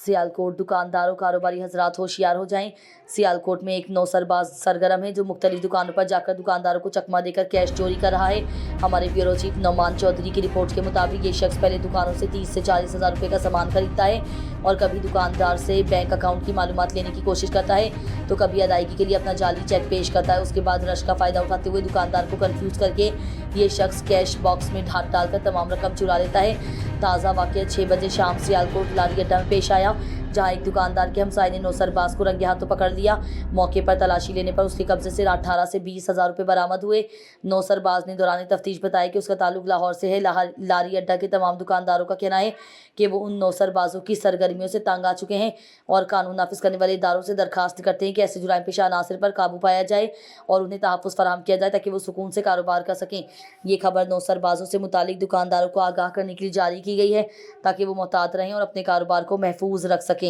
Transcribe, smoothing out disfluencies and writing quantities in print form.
सियालकोट दुकानदारों कारोबारी हजरात होशियार हो जाएं। सियालकोट में एक नौसरबाज सरगर्म है जो मुख्तलिफ दुकानों पर जाकर दुकानदारों को चकमा देकर कैश चोरी कर रहा है। हमारे ब्यूरो चीफ नौमान चौधरी की रिपोर्ट के मुताबिक ये शख्स पहले दुकानों से 30 से 40 हज़ार रुपये का सामान खरीदता है और कभी दुकानदार से बैंक अकाउंट की मालूमात लेने की कोशिश करता है तो कभी अदायगी के लिए अपना जाली चेक पेश करता है। उसके बाद रश का फ़ायदा उठाते हुए दुकानदार को कंफ्यूज करके ये शख्स कैश बॉक्स में हाथ डालकर तमाम रकम चुरा लेता है। ताज़ा वाक़या 6 बजे शाम सियालकोट लारी अड्डा में पेश आया, जहां एक दुकानदार के हमसाये ने नौसरबाज को रंगे हाथों पकड़ लिया। मौके पर तलाशी लेने पर उसके कब्जे से 18 से 20 हज़ार रुपये बरामद हुए। नौसरबाज ने दौरान तफ्तीश बताया कि उसका ताल्लुक लाहौर से है। लारी अड्डा के तमाम दुकानदारों का कहना है कि वो उन नौसरबाजों की सरगर्मियों से तंग आ चुके हैं और कानून नाफिज करने वाले इदारों से दरखास्त करते हैं कि ऐसे जुराइम पेशा अनासर पर काबू पाया जाए और उन्हें तहफ़्फ़ुज़ फराहम किया जाए ताकि वो सुकून से कारोबार कर सकें। ये खबर नौसरबाजों से मुतालिक दुकानदारों को आगाह करने के लिए जारी की गई है ताकि वो मोहतात रहें और अपने कारोबार को महफूज रख सकें।